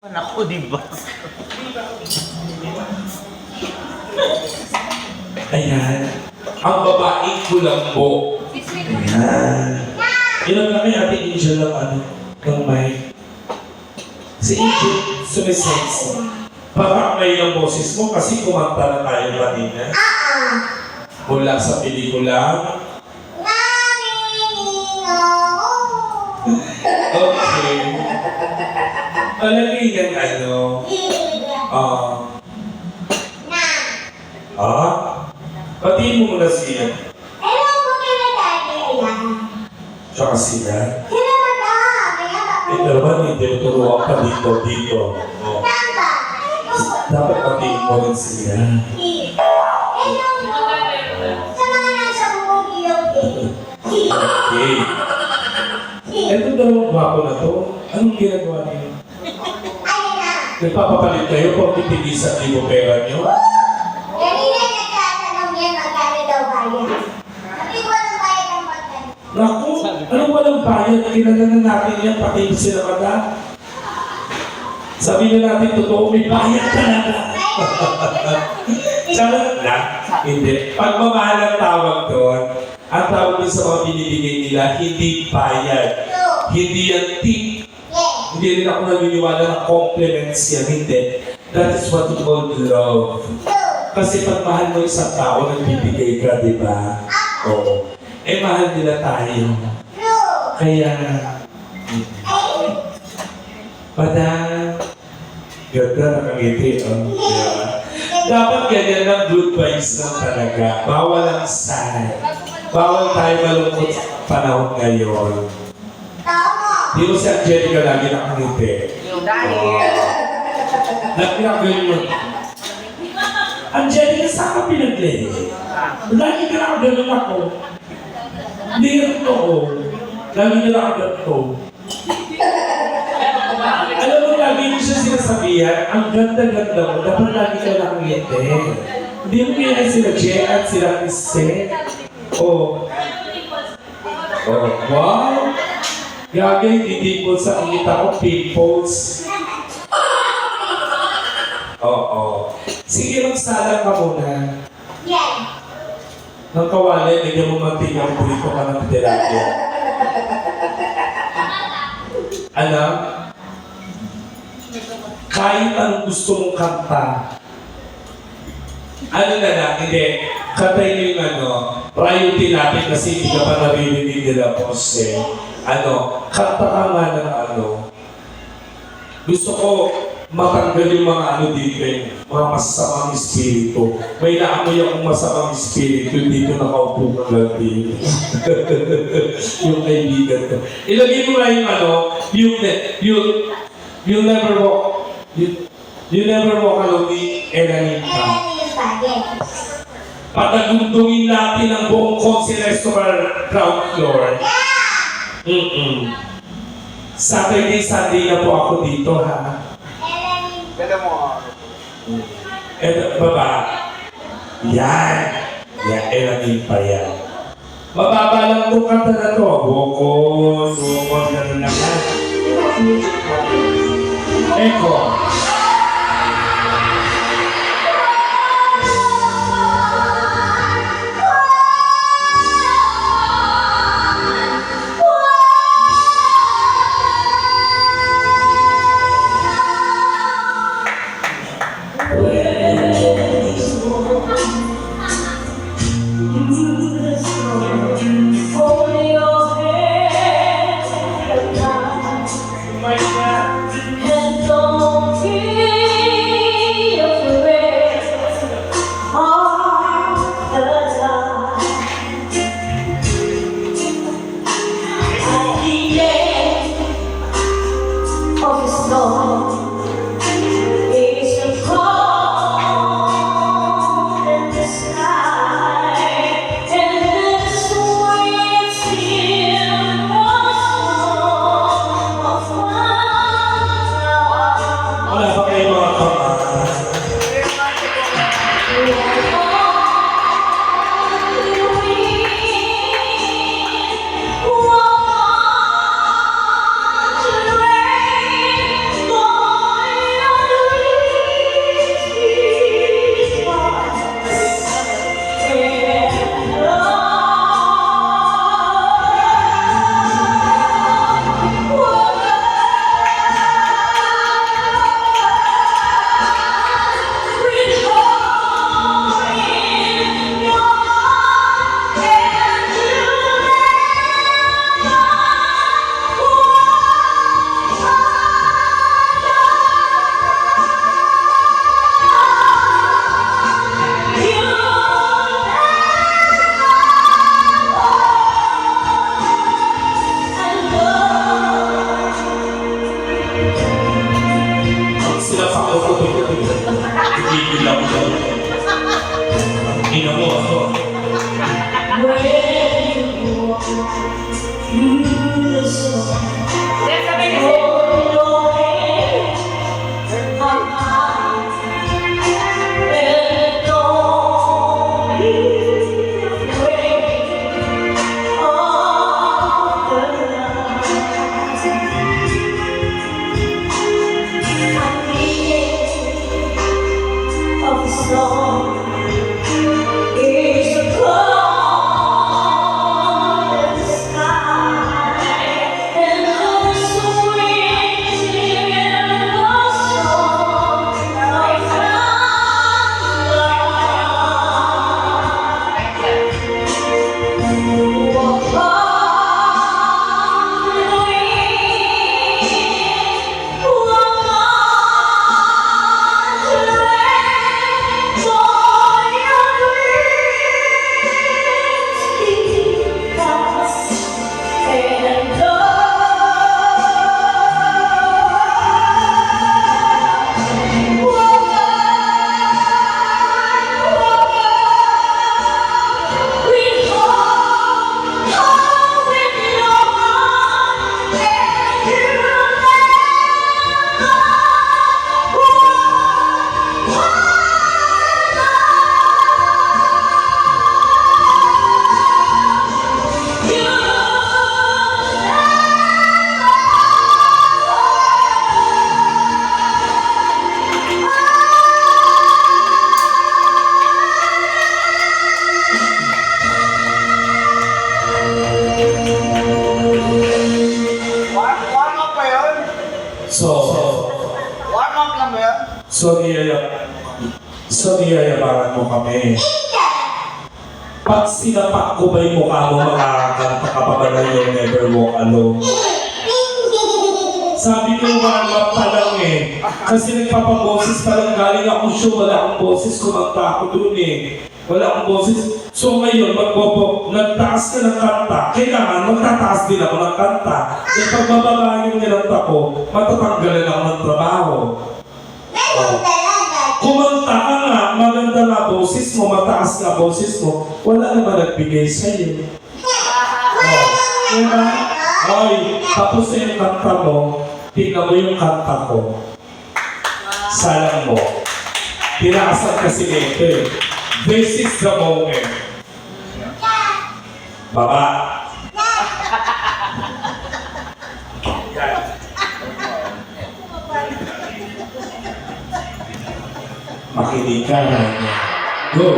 Ako, di ba? Ayan. Ang babaeng kulambo. Ayan. Ilang kami Ate Angel ng ng mic. Si Angel, sumisense. Parang may ang boses mo kasi kumanta na tayo kanina. Mula sa pelikula. Okay. Palagi yan patiin mo muna siya. Hello po kina Daddy. Ayan. Tsaka sila. Sila ba na? Kaya ba? Ito naman, hindi turuan pa dito. Oh. Tama. Dapat patiin mo rin sila. Hello po. Sa mga nasa bubong ilog Okay. Ito dalawang gwapo na to. Anong ginagawa niyo? Ayun na. Nagpapapalit kayo kung titigisan niyo pera niyo? Kanina nagtatanong yan magkano daw bayad. Sabi ko walang bayad ang magkano. Naku, anong walang bayad? Kilala na natin yan, pati sila mata. Sabi na natin, totoo, may bayad talaga. Charot na? Hindi. Pagmamahal ang tawag doon, ang tawag din sa mga binibigay nila, hindi bayad. Hindi yan tip. Hindi rin ako naniniwala na compliments yan. Hindi. That is what you call love. Kasi pag mahal mo isang tao, nagbibigay ka, di ba? Oo. Eh, mahal nila tayo. Kaya, Madam, ganda nakangiti, diba? Dapat ganyan ng good vibes lang talaga. Bawal ang sad. Bawal tayo malungkot sa panahon ngayon. Di mo si Angelica lagi nakangiti. Nagpinagawin mo. Angelica, saan ka pinaglay? Lagi ka lang ganun ako. Hindi ka totoo. Lagi ka lang ganito. Alam mo, lagi mo siya sinasabihan, ang ganda-ganda mo, dapat lagi ka lang ngiti. Hindi mo kaya sila Jay at sila Isse. Oh. Oh, wow! Gagay, titipol sa ngita ko, pimples. Oo. Sige, magsalang ka muna. Yan. Nang kawali, nagyan mo mantika ang burrito ka ng tilapia. Alam? Kahit anong gusto mong kanta, ano na lang, hindi, kantay nyo yung priority natin kasi hindi ka pa naririnig nila boss eh. Kanta ka nga ng gusto ko matanggal yung mga dito eh, mga masasamang espiritu. May naamoy akong masamang espiritu dito nakaupo ka lang dito. Yung kaibigan ko. Ilagay mo na yung never walk, you never walk alone ni Elanita. Patagundungin natin ang buong Consi Restaurant ground floor. Saturday, Sunday na po ako dito, ha? Ganda mo. Eto, baba. Yan. Yan, Elanin pa yan. Mababa lang itong kanta na to. Bukod, gano'n naman. Eko. It's a call. puti-puti. Tigil lang ko. Ina mo ako. Warm up pa yun? Warm up lang ba yun? Yayabangan mo kami. Pag sinapak ko ba yung mukha mo, makakanta ka pa ba na yung Never Walk Alone? Sabi ko, warm up pa lang eh. Kasi nagpapaboses pa lang, galing akong show, wala akong boses, kumanta ako dun eh. Wala akong boses. So ngayon, nagtaas ka ng kanta, kailangan magtataas din ako ng kanta. Yung pagbababa yung nilanta ko, matatanggalan ako ng trabaho. Kumanta ka nga, maganda nga boses mo, mataas nga boses mo, wala naman nagbigay sa'yo. Diba? Oy, tapos na yung kanta mo, tingnan mo yung kanta ko. Salang mo. Tinaasan kasi nito eh. This is the moment. Baba. Yan. Makinig ka na. Go.